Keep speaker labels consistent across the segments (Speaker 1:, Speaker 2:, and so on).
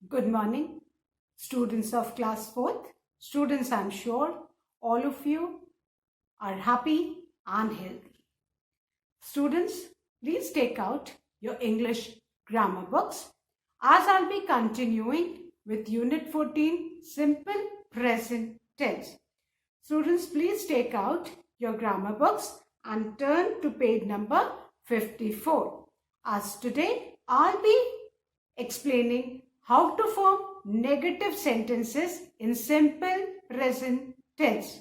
Speaker 1: Good morning, students of class 4th. Students, I'm sure all of you are happy and healthy. Students, please take out your English grammar books as I'll be continuing with Unit 14, Simple Present Tense. Students, please take out your grammar books and turn to page number 54. As today, I'll be explaining how to form negative sentences in simple present tense.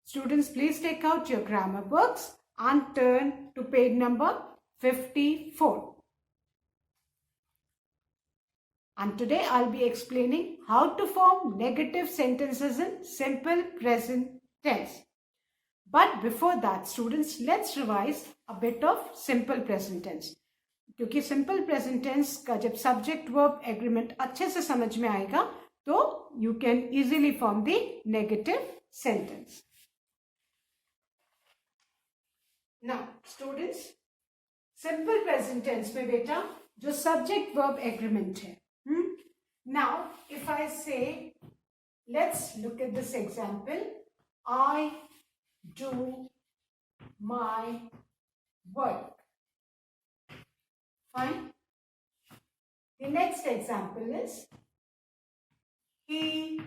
Speaker 1: Students, please take out your grammar books and turn to page number 54. And today I'll be explaining how to form negative sentences in simple present tense. But before that, students, let's revise a bit of simple present tense. क्योंकि simple present tense का जब subject verb agreement अच्छे से समझ में आएगा तो you can easily form the negative sentence. Now students, simple present tense में बेटा जो सब्जेक्ट वर्ब एग्रीमेंट है, now if I say let's look at this example, I do my work. Fine. The next example is he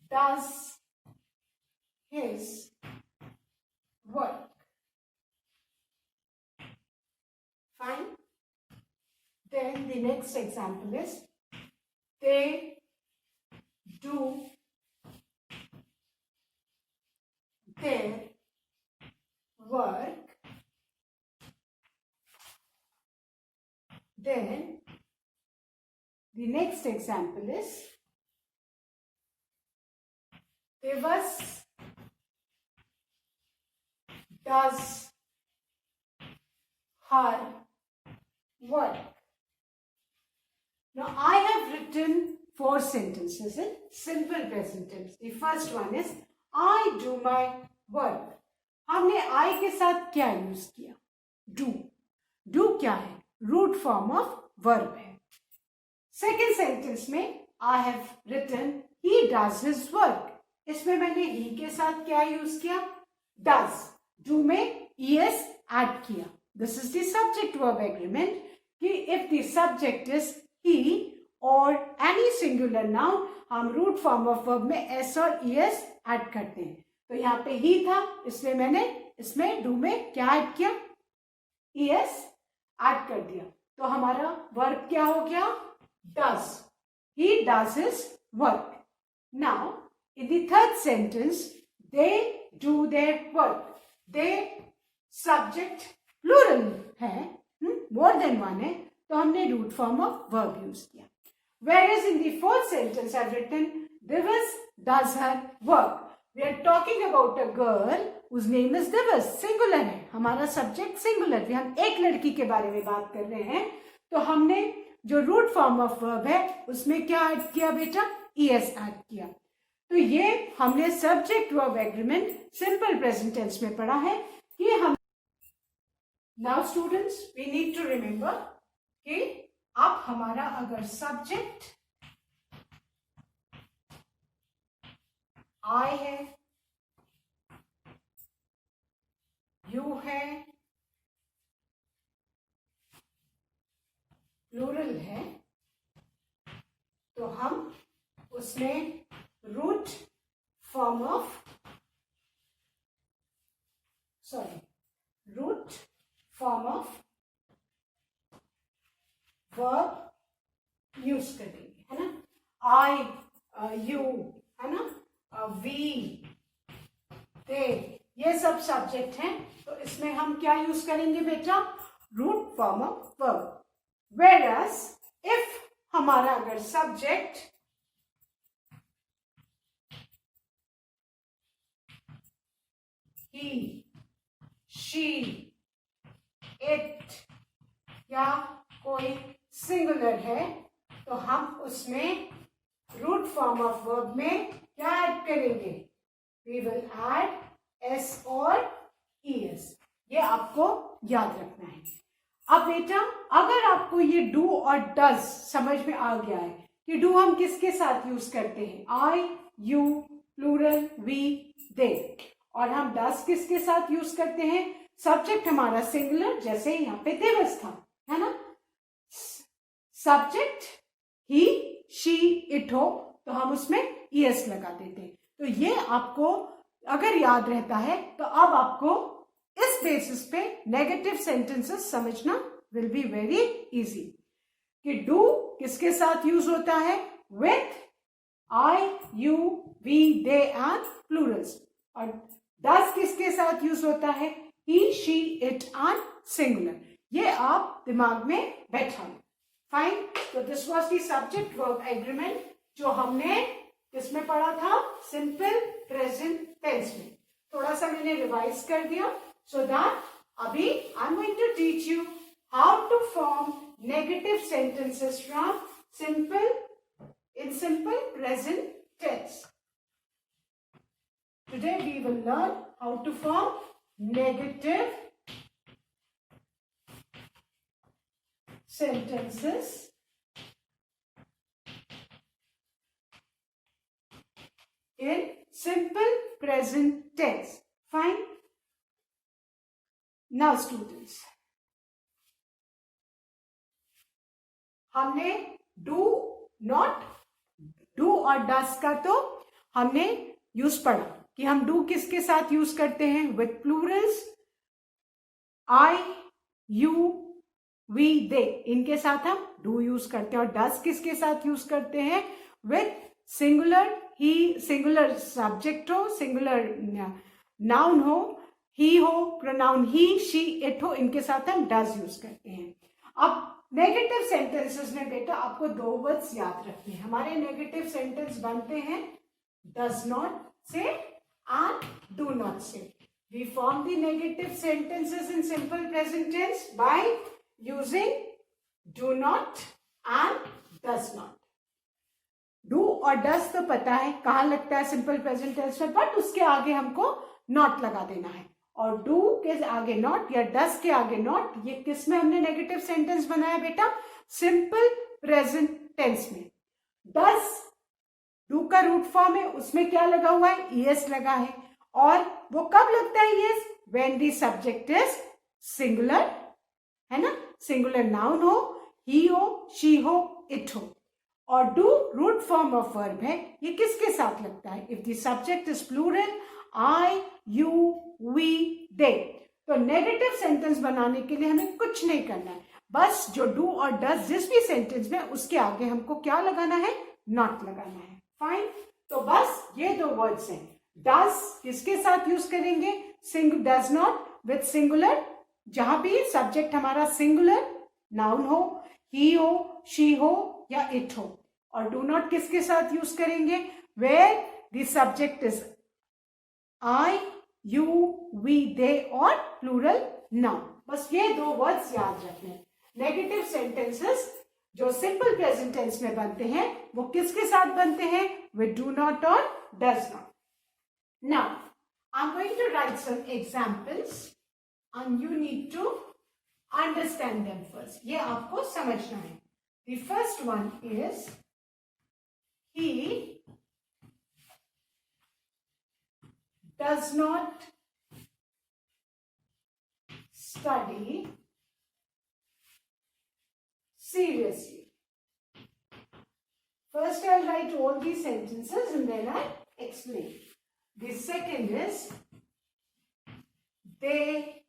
Speaker 1: does his work. Fine. Then the next example is they do their work. Then the next example is Divas does her work. Now I have written 4 sentences in simple present tense. The first one is I do my work. हमने I के साथ क्या use किया? Do. Do क्या है? Root form of verb है. Second sentence में I have written he does his work. इसमें मैंने ही के साथ क्या यूज किया? डज. डू में ईएस ऐड किया. This is the subject verb agreement कि if the subject is he और एनी सिंगुलर नाउन हम रूट फॉर्म ऑफ वर्ब में एस और ईएस ऐड करते हैं. तो यहाँ पे ही था, इसलिए मैंने इसमें डू में क्या ऐड किया? ईएस ऐड कर दिया. तो हमारा वर्ब क्या हो गया? Does. He does his work. Now in the third sentence they do their work. They subject plural है, मोर देन वन है, तो हमने root form of verb use किया. Whereas in the fourth sentence I've written Divas does her work. We are talking about a girl whose name is Divas. Singular है, हमारा subject singular है, हम एक लड़की के बारे में बात कर रहे हैं. तो हमने जो रूट फॉर्म ऑफ वर्ब है उसमें क्या ऐड किया बेटा? ईएस ऐड किया. तो ये हमने subject verb agreement simple present tense में पढ़ा है कि हम. Now students, we need to remember कि अब हमारा अगर सब्जेक्ट आई है, यू है, प्लूरल है, तो हम उसमें root form of verb use करेंगे, है ना? आई, यू, है ना? वी, दे, ये सब सब्जेक्ट हैं, तो इसमें हम क्या यूज करेंगे बेटा? Root form of verb. Whereas if हमारा अगर सब्जेक्ट he, she, it या कोई सिंगुलर है तो हम उसमें रूट फॉर्म ऑफ वर्ब में क्या ऐड करेंगे? वी विल ऐड एस और ईएस. ये आपको याद रखना है. अब बेटा अगर आपको ये डू और डज समझ में आ गया है कि डू हम किसके साथ यूज करते हैं, आई, यू, प्लूरल, वी, दे, और हम डज किसके साथ यूज करते हैं, सब्जेक्ट हमारा सिंगुलर, जैसे यहाँ पे दिवस था, है ना, सब्जेक्ट ही, शी, इट हो तो हम उसमें ईएस लगा देते हैं। तो ये आपको अगर याद रहता है तो अब आपको इस बेसिस पे नेगेटिव सेंटेंसेस समझना विल बी वेरी इजी कि डू किसके साथ यूज होता है, with I, you, we, they and plurals, और डज किसके साथ यूज होता है, he, she, it and singular. ये आप दिमाग में बैठा लो। फाइन, तो this was the subject verb agreement जो हमने किसमें पढ़ा था, सिंपल प्रेजेंट टेंस में। थोड़ा सा मैंने रिवाइज कर दिया सो दैट अभी I am going to teach you how to form negative sentences from simple present tense. Today we will learn how to form negative sentences in simple present tense. Fine. Now students, हमने do और डस का तो हमने use पढ़ा कि हम do किसके साथ यूज करते हैं, with plurals, I, you, we, they, इनके साथ हम डू यूज करते हैं। और डस किसके साथ यूज करते हैं, with singular, he, singular subject हो, सिंगुलर नाउन हो, ही हो, प्रोनाउन ही, शी, इट हो, इनके साथ हम डस यूज करते हैं। अब नेगेटिव सेंटेंसेस में बेटा आपको दो वर्ड्स याद रखने हैं। हमारे नेगेटिव सेंटेंस बनते हैं डज नॉट से एंड डू नॉट से। We form the negative sentences in simple present tense by using do not and does not. Do और डज तो पता है कहां लगता है सिंपल प्रेजेंट टेंस में, बट उसके आगे हमको नॉट लगा देना है। और डू के आगे नॉट या डस के आगे नॉट, ये किस में हमने नेगेटिव सेंटेंस बनाया बेटा, सिंपल प्रेजेंट टेंस में। डस डू का रूट फॉर्म है, उसमें क्या लगा हुआ है, ईएस लगा है। और वो कब लगता है E S, when the subject is singular, है ना, सिंगुलर नाउन हो, ही हो, शी हो, इट हो। और do root form of verb है, ये किसके साथ लगता है, if the subject is plural, I, you, we, they. तो नेगेटिव सेंटेंस बनाने के लिए हमें कुछ नहीं करना है, बस जो डू और डज जिस भी सेंटेंस में उसके आगे हमको क्या लगाना है, नॉट लगाना है। फाइन, तो बस ये दो वर्ड्स हैं। डज किसके साथ यूज करेंगे, डज नॉट विथ सिंगुलर, जहां भी सब्जेक्ट हमारा सिंगुलर नाउन हो, ही हो, शी हो या इट हो। और डू नॉट किसके साथ यूज करेंगे, where the subject is I, you, we, they और प्लूरल नाउन। बस ये दो वर्ड्स याद रखने। नेगेटिव सेंटेंसेस जो सिंपल प्रेजेंट टेंस में बनते हैं वो किसके साथ बनते हैं, विद डू नॉट और does not. Now I am going to write some examples and you need to understand them first. ये आपको समझना है। The first one is he does not study seriously. First I'll write all these sentences and then I'll explain. The second is they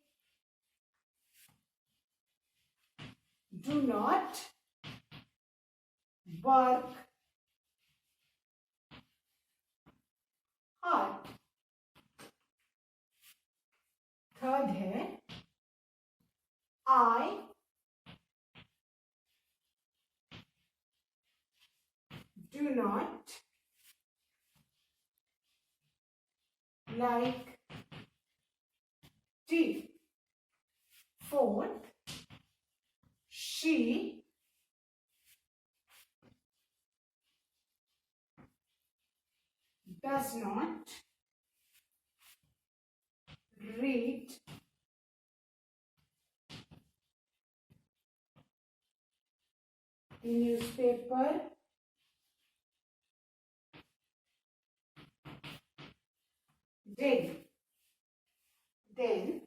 Speaker 1: do not work hard. Third है I do not like tea. Fourth, she does not read the newspaper daily. Then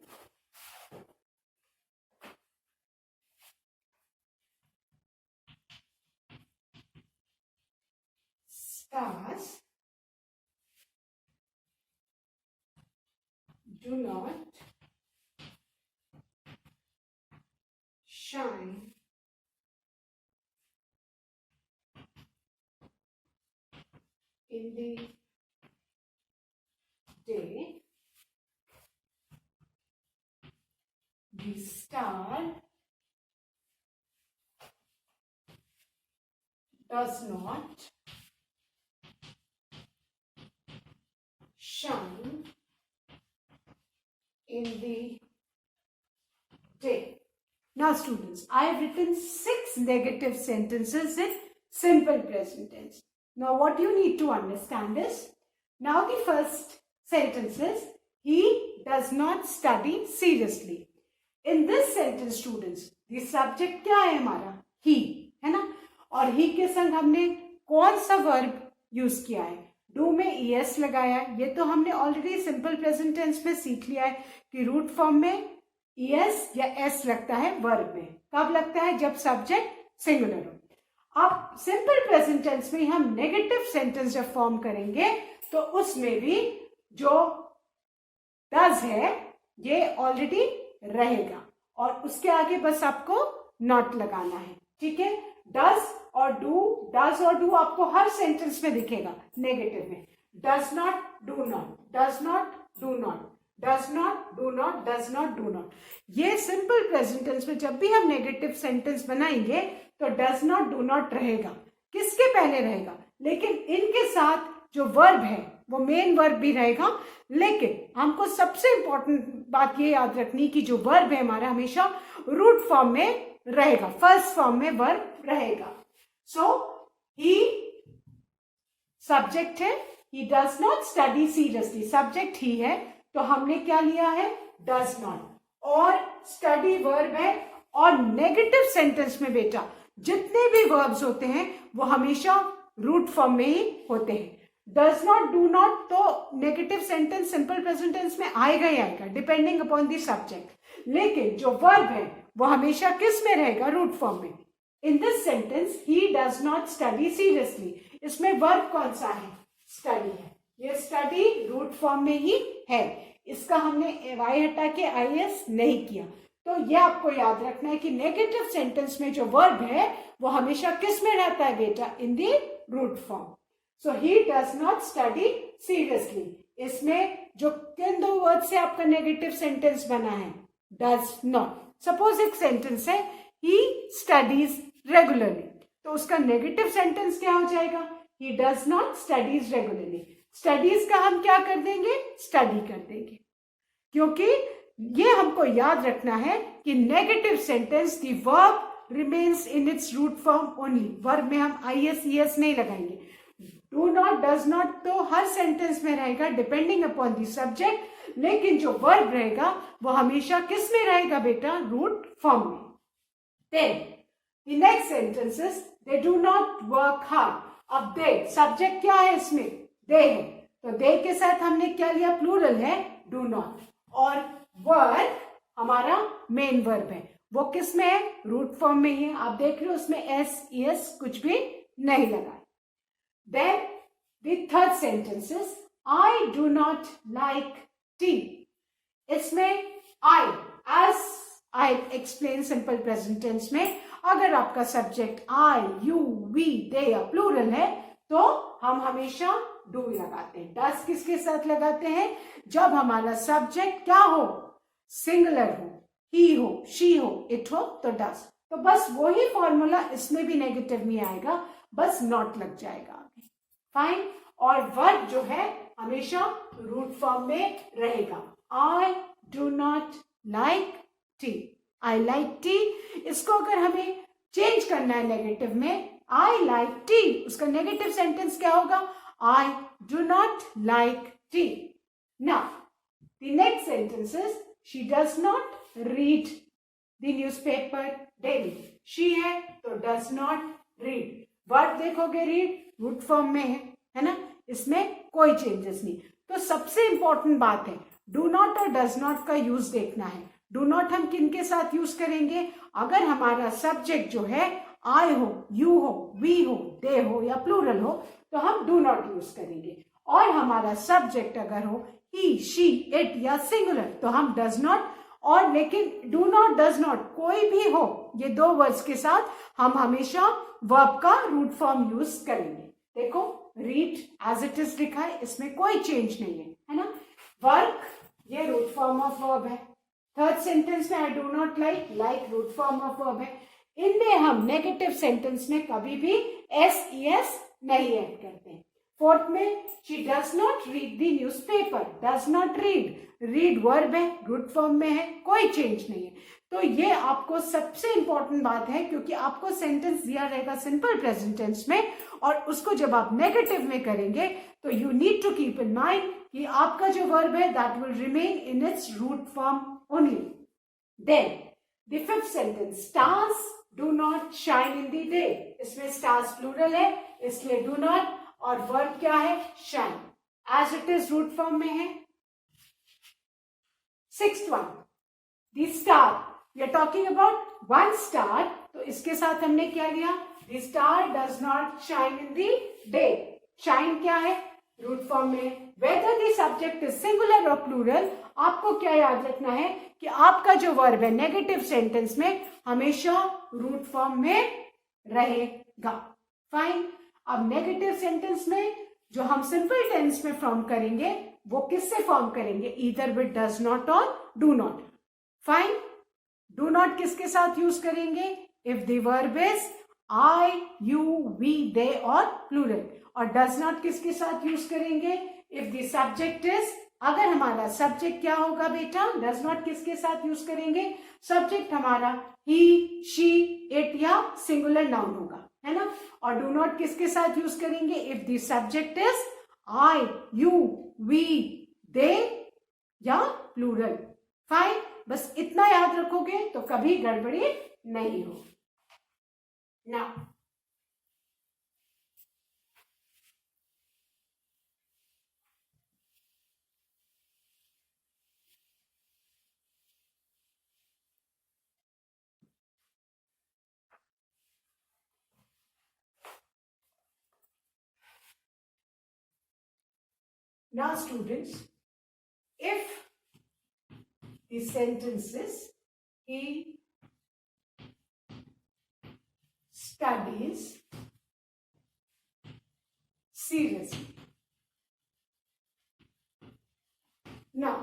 Speaker 1: stars do not shine in the day. The star does not shine in the day. Now students, I have written 6 negative sentences in simple present tense. Now what you need to understand is, now the first sentence is, he does not study seriously. In this sentence students, the subject क्या है हमारा? He, है ना? और he के संग हमने कौन सा वर्ब यूज किया है? डू में es लगाया है। ये तो हमने ऑलरेडी सिंपल प्रेजेंट टेंस में सीख लिया है कि रूट फॉर्म में es या s लगता है वर्ब में। कब लगता है? जब सब्जेक्ट सिंगुलर हो। अब सिंपल प्रेजेंट टेंस में हम नेगेटिव सेंटेंस जब फॉर्म करेंगे तो उसमें भी जो डज है ये ऑलरेडी रहेगा और उसके आगे बस आपको नॉट लगाना है। ठीक है? डज और डू आपको हर सेंटेंस में दिखेगा नेगेटिव में। Does not, do not, does not, do not, does not, do not, does not, do not. ये सिंपल प्रेजेंट टेंस में जब भी हम नेगेटिव सेंटेंस बनाएंगे तो डज नॉट, डू नॉट रहेगा। किसके पहले रहेगा? लेकिन इनके साथ जो वर्ब है वो मेन वर्ब भी रहेगा, लेकिन हमको सबसे इंपॉर्टेंट बात ये याद रखनी कि जो वर्ब है हमारा हमेशा रूट फॉर्म में रहेगा, फर्स्ट फॉर्म में वर्ब रहेगा। सो ही सब्जेक्ट है, he does not study seriously, subject he है तो हमने क्या लिया है? Does not. और स्टडी वर्ब है और नेगेटिव सेंटेंस में बेटा जितने भी वर्ब्स होते हैं वो हमेशा रूट फॉर्म में ही होते हैं। डज नॉट, डू नॉट तो negative sentence simple present tense में आएगा ही आएगा डिपेंडिंग अपॉन द सब्जेक्ट, लेकिन जो वर्ब है वो हमेशा किस में रहेगा? रूट फॉर्म में। In this sentence he does not study seriously, इसमें वर्ब कौन सा है? स्टडी है। ये स्टडी रूट फॉर्म में ही है, इसका हमने वाई हटा के IS नहीं किया। तो ये आपको याद रखना है कि नेगेटिव सेंटेंस में जो वर्ब है वो हमेशा किस में रहता है बेटा? In the root form. So he does not study seriously, इसमें जो किन 2 वर्ड से आपका नेगेटिव सेंटेंस बना है? Does not. सपोज एक सेंटेंस है ही स्टडीज रेगुलरली, तो उसका नेगेटिव सेंटेंस क्या हो जाएगा? ही does not studies regularly. Studies का हम क्या कर देंगे? स्टडी कर देंगे, क्योंकि ये हमको याद रखना है कि negative sentence the verb remains in its root form only. Verb में हम IS ES नहीं लगाएंगे। डू नॉट, डज नॉट तो हर सेंटेंस में रहेगा डिपेंडिंग अपॉन दी सब्जेक्ट, लेकिन जो वर्ब रहेगा वो हमेशा किस में रहेगा बेटा? रूट फॉर्म में। Then the next sentence is they do not work hard. अब दे सब्जेक्ट क्या है इसमें? दे है, तो दे के साथ हमने क्या लिया? प्लूरल है डू नॉट, और वर्ब हमारा मेन वर्ब है, वो किस में है? रूट फॉर्म में ही है। आप देख रहे हो उसमें S ES कुछ भी नहीं लगा। Then the third sentence is I do not like tea. इसमें I as I explain simple present tense में अगर आपका subject I, you, we, they या प्लूरल है तो हम हमेशा do लगाते हैं। does किसके साथ लगाते हैं? जब हमारा सब्जेक्ट क्या हो? सिंगुलर हो, he हो, she हो, it हो तो does। तो बस वही फॉर्मूला इसमें भी नेगेटिव में आएगा, बस नॉट लग जाएगा आगे। फाइन। और वर्ब जो है हमेशा रूट फॉर्म में रहेगा। आई do not like T, I like T, इसको अगर हमें चेंज करना है नेगेटिव में, आई लाइक टी, उसका नेगेटिव सेंटेंस क्या होगा? आई do not like T. Now the next sentence is she does not read the newspaper daily. She है तो डज नॉट, रीड। वर्ब देखोगे रीड, रूट फॉर्म में है ना, इसमें कोई चेंजेस नहीं। तो सबसे इंपॉर्टेंट बात है डू नॉट और डज नॉट का यूज देखना है। डू नॉट हम किन के साथ यूज करेंगे? अगर हमारा सब्जेक्ट जो है आई हो, यू हो, वी हो, दे हो या प्लूरल हो तो हम डू नॉट यूज करेंगे। और हमारा सब्जेक्ट अगर हो ही, शी, इट या सिंगुलर तो हम डज नॉट। और लेकिन डू नॉट, डज नॉट कोई भी हो, ये दो वर्ड्स के साथ हम हमेशा वर्ब का रूट फॉर्म यूज करेंगे। देखो रीड एज इट इज लिखा है, इसमें कोई चेंज नहीं है ना। वर्क ये रूट फॉर्म ऑफ वर्ब है। थर्ड सेंटेंस में I do not like, like root form of verb है। इनमें हम नेगेटिव सेंटेंस में कभी भी एस ई एस नहीं ऐड करते हैं। फोर्थ में she does not read the newspaper, does not read, read verb है, रूट फॉर्म में है, कोई चेंज नहीं है। तो ये आपको सबसे इंपॉर्टेंट बात है, क्योंकि आपको सेंटेंस दिया रहेगा सिंपल प्रेजेंट टेंस में और उसको जब आप नेगेटिव में करेंगे तो you need to keep in mind कि आपका जो वर्ब है that will remain in its root form only. Then the fifth sentence, stars do not shine in the day, इसमें स्टार्स प्लूरल है इसलिए डू नॉट, और वर्ब क्या है? Shine, as it is root form में है। Sixth one, the star, we are talking about one star, तो इसके साथ हमने क्या लिया? The star does not shine in the day, shine क्या है? रूट फॉर्म में। Whether the subject is singular और प्लूरल, आपको क्या याद रखना है कि आपका जो वर्ब है नेगेटिव सेंटेंस में हमेशा रूट फॉर्म में रहेगा। फाइन। अब नेगेटिव सेंटेंस में जो हम सिंपल टेंस में फॉर्म करेंगे वो किससे फॉर्म करेंगे? ईदर विद डज नॉट और do not. Fine. Do not किसके साथ यूज करेंगे? If the verb is I, you, we, they और प्लूरल। और डज नॉट किसके साथ यूज करेंगे? इफ द सब्जेक्ट इज, अगर हमारा सब्जेक्ट क्या होगा बेटा? डज नॉट किसके साथ यूज करेंगे? सब्जेक्ट हमारा ही, शी, इट या सिंगुलर नाउन होगा, है ना। और डू नॉट किसके साथ यूज करेंगे? If the subject is I, you, we, they या प्लूरल। फाइन। बस इतना याद रखोगे तो कभी गड़बड़ी नहीं हो। Now now students, if the sentence is he studies seriously. Now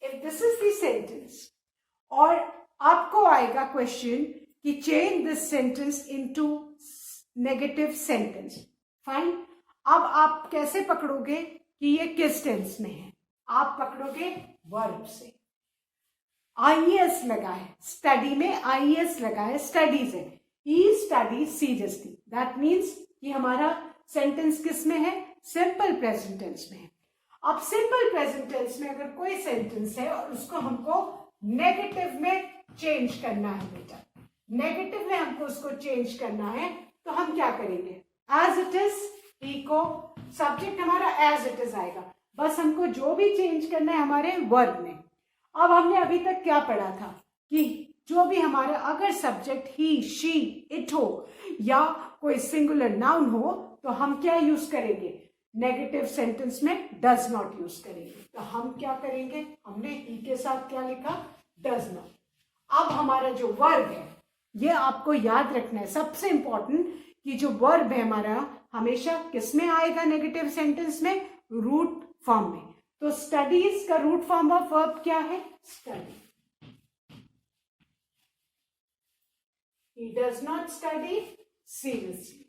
Speaker 1: if this is the sentence और आपको आएगा क्वेश्चन कि change this sentence into negative sentence. Fine. अब आप कैसे पकड़ोगे कि ये किस टेंस में है? आप पकड़ोगे वर्ब से। आईएस लगा है, स्टडी में आईएस लगा है, स्टडीज है, ही स्टडी सीरियसली, दैट मीन्स कि हमारा सेंटेंस किस में है? सिंपल प्रेजेंट टेंस में है। अब सिंपल प्रेजेंट टेंस में अगर कोई सेंटेंस है और उसको हमको नेगेटिव में चेंज करना है बेटा, नेगेटिव में हमको उसको चेंज करना है तो हम क्या करेंगे? एज इट इज, ही को सब्जेक्ट हमारा एज इट इज आएगा, बस हमको जो भी चेंज करना है हमारे वर्ब में। अब हमने अभी तक क्या पढ़ा था कि जो भी हमारा अगर सब्जेक्ट ही, शी, इट हो या कोई सिंगुलर नाउन हो तो हम क्या यूज करेंगे? नेगेटिव सेंटेंस में डज नॉट यूज करेंगे। तो हम क्या करेंगे? हमने ही के साथ क्या लिखा? Does not. अब हमारा जो वर्ब है ये आपको याद रखना है, सबसे इंपॉर्टेंट, कि जो वर्ब है हमारा हमेशा किस में आएगा? नेगेटिव सेंटेंस में, रूट फॉर्म में। तो स्टडीज का रूट फॉर्म ऑफ वर्ब क्या है? Study. He does not study seriously.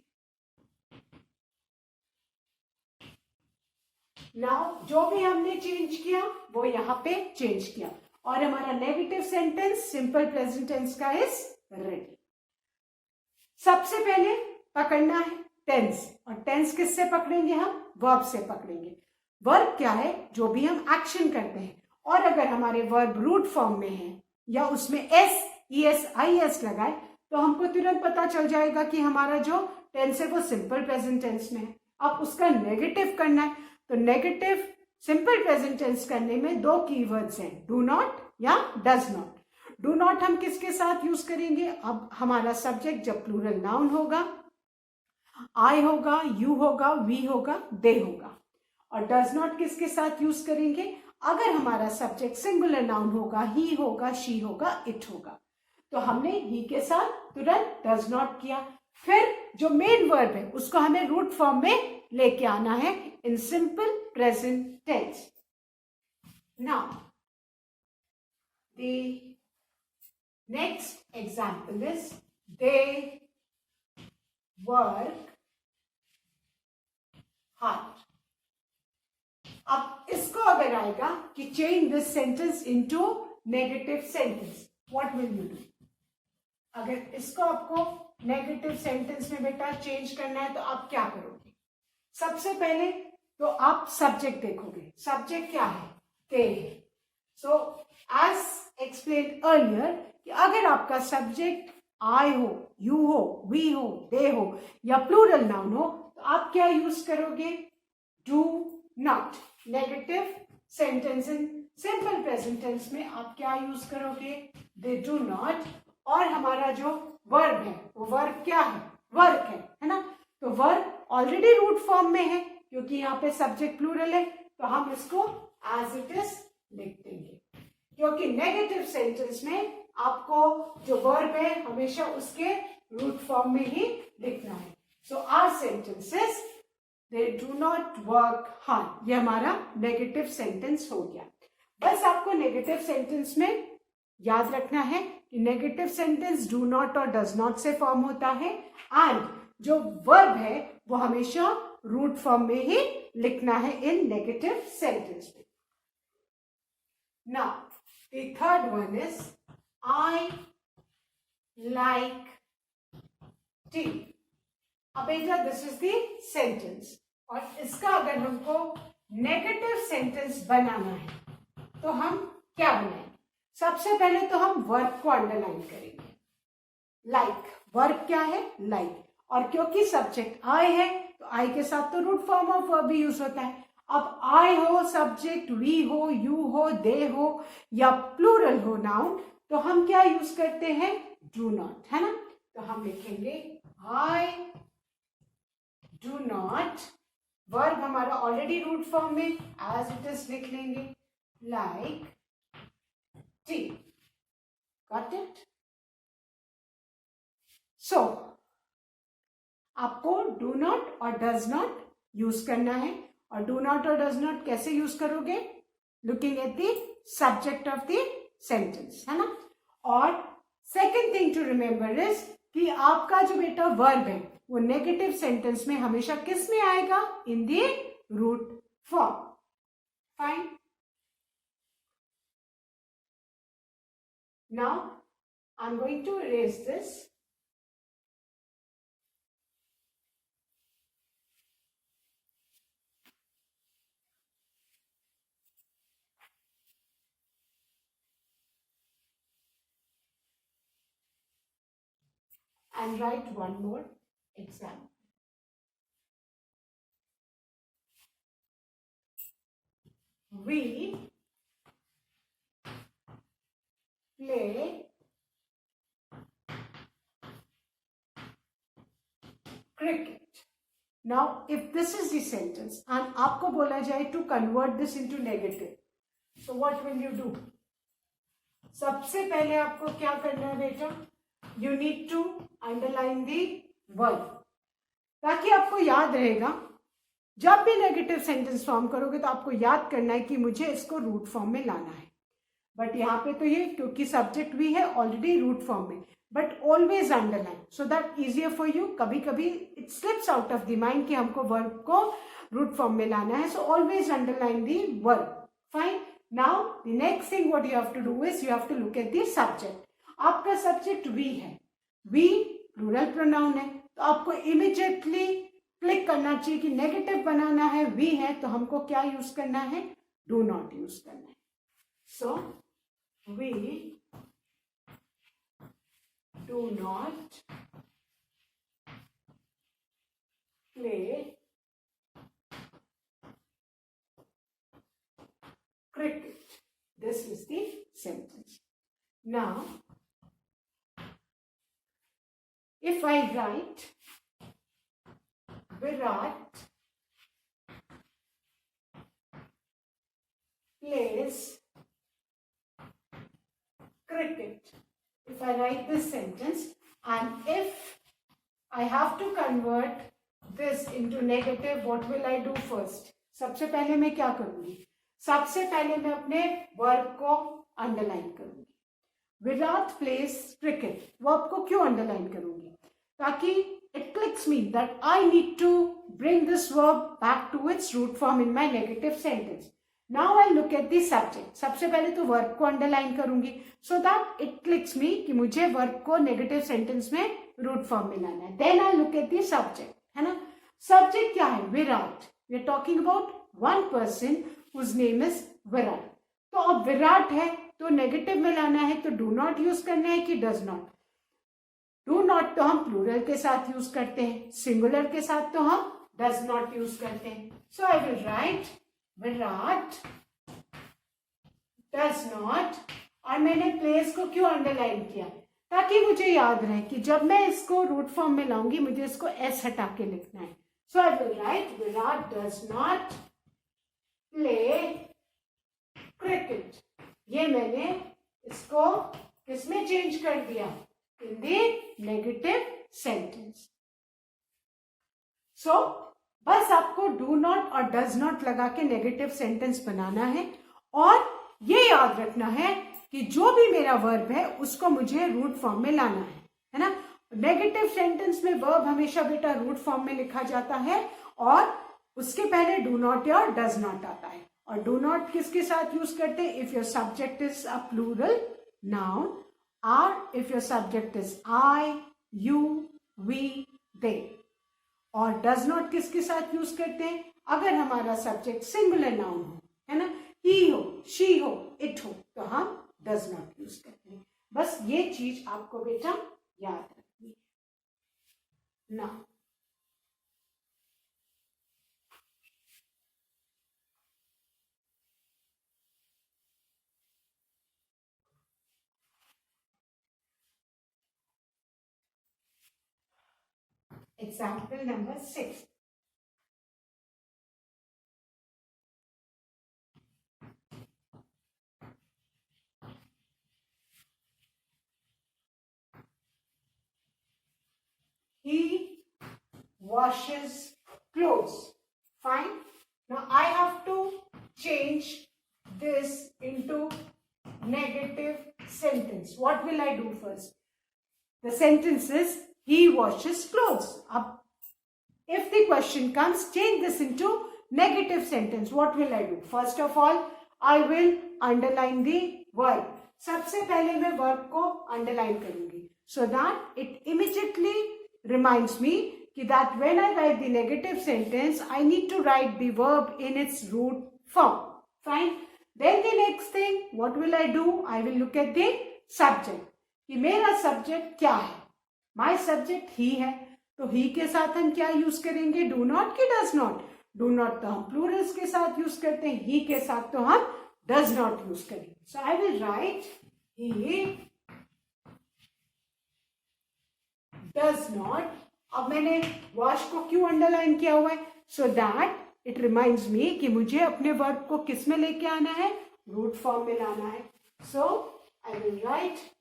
Speaker 1: Now जो भी हमने चेंज किया वो यहां पे चेंज किया और हमारा negative sentence simple present tense का इज रेडी। सबसे पहले पकड़ना है टेंस, और टेंस किससे पकड़ेंगे हम? वर्ब से पकड़ेंगे। वर्ब क्या है? जो भी हम एक्शन करते हैं, और अगर हमारे वर्ब रूट फॉर्म में है या उसमें S, E S, I S लगाए तो हमको तुरंत पता चल जाएगा कि हमारा जो टेंस है वो सिंपल प्रेजेंट टेंस में है। अब उसका नेगेटिव करना है तो नेगेटिव सिंपल प्रेजेंट टेंस करने में दो कीवर्ड्स हैं, डू नॉट या डज नॉट। डू नॉट हम किसके साथ यूज करेंगे? अब हमारा सब्जेक्ट जब प्लूरल नाउन होगा, आई होगा, यू होगा, वी होगा, दे होगा। और डज नॉट किसके साथ यूज करेंगे? अगर हमारा सब्जेक्ट सिंगुलर नाउन होगा, ही होगा, शी होगा, इट होगा। तो हमने ही के साथ तुरंत डज नॉट किया। फिर जो मेन वर्ब है उसको हमें रूट फॉर्म में लेके आना है in simple present tense. Now the next example is they work hard. अब इसको अगर आएगा कि change this sentence into negative sentence, what will you do? अगर इसको आपको नेगेटिव सेंटेंस में बेटा चेंज करना है तो आप क्या करोगे? सबसे पहले तो आप सब्जेक्ट देखोगे। सब्जेक्ट क्या है? दे। सो एज एक्सप्लेन अर्लियर कि अगर आपका सब्जेक्ट आई हो, यू हो, वी हो, दे हो या प्लूरल नाउन हो तो आप क्या यूज करोगे? Do not. Negative sentence in simple present tense में आप क्या यूज करोगे? They do not. और हमारा जो वर्ब है वो वर्ब क्या है? वर्क है ना? तो वर्ब ऑलरेडी रूट फॉर्म में है क्योंकि यहाँ पे सब्जेक्ट प्लूरल है, तो हम इसको एज इट इज लिख देंगे। क्योंकि नेगेटिव सेंटेंस में आपको जो वर्ब है हमेशा उसके रूट फॉर्म में ही लिखना है। So our sentences they do not work hard, ये हमारा नेगेटिव सेंटेंस हो गया। बस आपको नेगेटिव सेंटेंस में याद रखना है कि नेगेटिव सेंटेंस डू नॉट और डज नॉट से फॉर्म होता है एंड जो वर्ब है वो हमेशा रूट फॉर्म में ही लिखना है इन नेगेटिव सेंटेंस में। Now the third one is I like T. अब बेटा दिस इज द सेंटेंस और इसका अगर हमको नेगेटिव सेंटेंस बनाना है तो हम क्या बनाएंगे? सबसे पहले तो हम वर्ब को अंडरलाइन करेंगे। लाइक वर्ब क्या है? लाइक। और क्योंकि सब्जेक्ट आई है तो आई के साथ तो रूट फॉर्म ऑफ वर्ब भी यूज होता है। अब आई हो सब्जेक्ट, वी हो, यू हो, दे हो या प्लूरल हो नाउन तो हम क्या यूज करते हैं? डू नॉट, है ना? तो हम लिखेंगे आई डू नॉट। वर्ब हमारा ऑलरेडी रूट फॉर्म में एज इट इज लिख लेंगे like T. Got it? So आपको डू नॉट और डज नॉट यूज करना है। और डू नॉट और डज नॉट कैसे यूज करोगे? Looking at the subject of the sentence, है ना? और second thing to remember is कि आपका जो बेटा वर्ब है वो नेगेटिव सेंटेंस में हमेशा किस में आएगा? In the root form. Fine. Now I'm going to erase this. And write one more example. We play cricket. Now if this is the sentence and आपको बोला जाए to convert this into negative, so what will you do? सबसे पहले आपको क्या करना है बेटा? You need to underline the verb ताकि आपको याद रहेगा जब भी नेगेटिव सेंटेंस फॉर्म करोगे तो आपको याद करना है कि मुझे इसको रूट फॉर्म में लाना है। बट यहाँ पे तो ये क्योंकि सब्जेक्ट भी है ऑलरेडी रूट फॉर्म में, but always underline so that easier for you. कभी कभी it slips out of the mind कि हमको वर्ब को रूट फॉर्म में लाना है, so always underline the verb. Fine. Now the next thing what you have to do is you have to look at the subject. आपका subject we है, we plural pronoun है, तो आपको immediately click करना चाहिए कि नेगेटिव बनाना है, we है तो हमको क्या यूज करना है? डू नॉट यूज करना है। सो we do not play cricket. This is the sentence. Now, if I write Virat plays cricket. If I write this sentence, and if I have to convert this into negative, what will I do first? सबसे पहले मैं क्या करूंगी? सबसे पहले मैं अपने verb को अंडरलाइन करूंगी. Virat place cricket. वर्ब को क्यों अंडरलाइन करूंगी? ताकि it clicks me that I need to bring this verb back to its root form in my negative sentence. Now I look at the subject. सबसे पहले तो verb को underline करूंगी so that it clicks me कि मुझे verb को negative sentence में root form में लाना है. Then I look at the subject, है ना. सब्जेक्ट क्या है? Virat. We are talking about one person whose name is Virat. तो अब विराट है तो नेगेटिव में लाना है तो डू नॉट यूज करना है कि डज नॉट. डू नॉट तो हम प्लूरल के साथ यूज करते हैं, सिंगुलर के साथ तो हम डज नॉट यूज करते हैं. So I will write Virat does not. और मैंने प्लेस को क्यों अंडरलाइन किया? ताकि मुझे याद रहे कि जब मैं इसको रूट फॉर्म में लाऊंगी मुझे इसको एस हटा के लिखना है. So I will write Virat does not play cricket. ये मैंने इसको किसमें चेंज कर दिया? In the negative sentence. So बस आपको डू नॉट और डज नॉट लगा के नेगेटिव सेंटेंस बनाना है और ये याद रखना है कि जो भी मेरा वर्ब है उसको मुझे रूट फॉर्म में लाना है ना. नेगेटिव सेंटेंस में वर्ब हमेशा बेटा रूट फॉर्म में लिखा जाता है और उसके पहले डू नॉट या डज नॉट आता है. और डू नॉट किसके साथ यूज करते हैं? If your subject is a plural noun और if your subject is I, you, we, they. और डज नॉट किसके साथ यूज करते हैं? अगर हमारा सब्जेक्ट सिंगुलर नाउन हो, है ना, ही हो, शी हो, इट हो, तो हम डज नॉट यूज करते हैं. बस ये चीज आपको बेटा याद रखनी है ना. Example number 6. He washes clothes. Fine. Now I have to change this into negative sentence. What will I do first? The sentence is he washes clothes. If the question comes, change this into negative sentence. What will I do? First of all, I will underline the verb. सबसे पहले मैं verb को underline करूंगी so that it immediately reminds me that when I write the negative sentence, I need to write the verb in its root form. Fine. Then the next thing, what will I do? I will look at the subject. कि मेरा subject क्या है? My subject he है, तो he के साथ हम क्या यूज करेंगे? डू नॉट की डज नॉट. डू नॉट तो हम प्लूरल्स के साथ यूज करते हैं, he के साथ तो हम डज नॉट यूज करेंगे. So I will write he does not. अब मैंने वॉश को क्यों अंडरलाइन किया हुआ है? So that it reminds me कि मुझे अपने वर्ब को किस में लेके आना है? रूट फॉर्म में लाना है. So I will write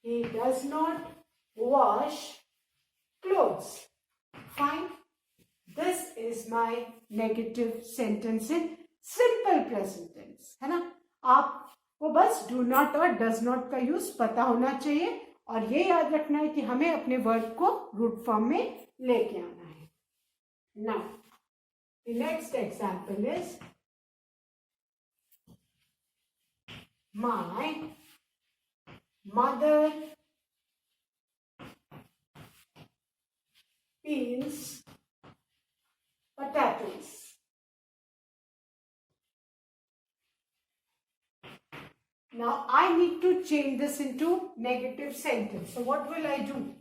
Speaker 1: he does not wash clothes. Fine. This is my negative sentence in simple present tense. है ना. आपको बस do not और does not का यूज पता होना चाहिए और ये याद रखना है कि हमें अपने वर्ब को रूट फॉर्म में लेके आना है. Now, the next example is my mother peels potatoes. Now I need to change this into negative sentence. So what will I do?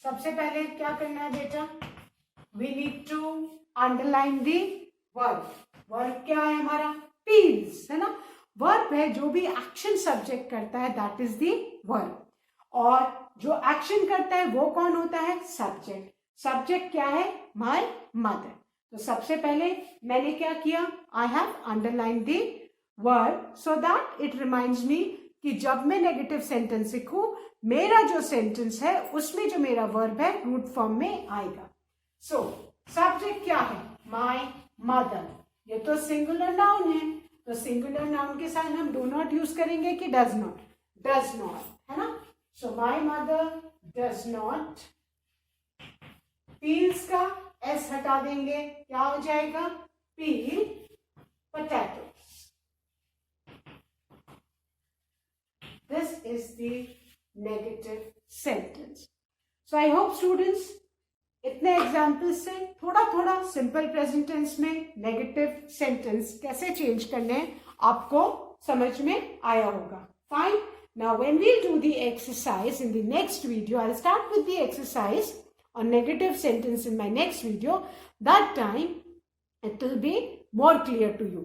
Speaker 1: सबसे पहले क्या करना है बेटा, we need to underline the verb. Verb क्या है हमारा, पील्स है ना. वर्ब है जो भी एक्शन सब्जेक्ट करता है, दैट इज दी वर्ब. और जो एक्शन करता है वो कौन होता है, सब्जेक्ट. सब्जेक्ट क्या है, माय मदर. तो सबसे पहले मैंने क्या किया, I have underline the verb so that it reminds me कि जब मैं नेगेटिव सेंटेंस लिखूं, मेरा जो सेंटेंस है उसमें जो मेरा वर्ब है रूट फॉर्म में आएगा. सो सब्जेक्ट क्या है, माय मदर. ये तो सिंगुलर नाउन है, तो सिंगुलर नाउन के साथ हम डू नॉट यूज करेंगे कि डज नॉट, डज नॉट है ना. So my mother does not. Peels का एस हटा देंगे, क्या हो जाएगा, peel potatoes. This is the negative sentence. So I hope students इतने एग्जाम्पल्स से थोड़ा थोड़ा सिंपल प्रेजेंट टेंस में नेगेटिव सेंटेंस कैसे चेंज करने हैं आपको समझ में आया होगा. Fine. Now when we'll do the exercise in the next video, I will start with the exercise on negative sentence in my next video. That time it will be more clear to you.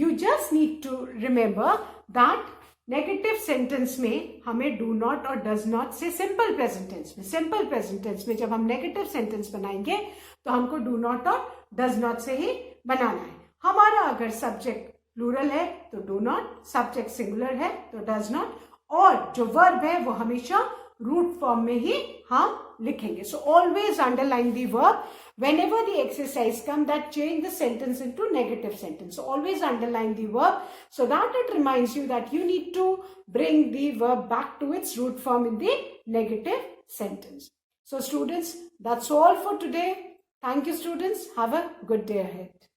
Speaker 1: You just need to remember that negative sentence में हमें do not और does not से simple present tense में, simple present tense में जब हम negative sentence बनाएंगे तो हमको डू नॉट और डज नॉट से ही बनाना है. हमारा अगर सब्जेक्ट प्लूरल है तो डू नॉट, सब्जेक्ट सिंगुलर है तो डज नॉट, और जो वर्ब है वो हमेशा रूट फॉर्म में ही हम लिखेंगे. सो always underline the verb whenever the exercise come that change the sentence into negative sentence. So always underline the verb so that it reminds you that you need to bring the verb back to its root form in the negative sentence. So students, that's all for today. Thank you students. Have a good day ahead.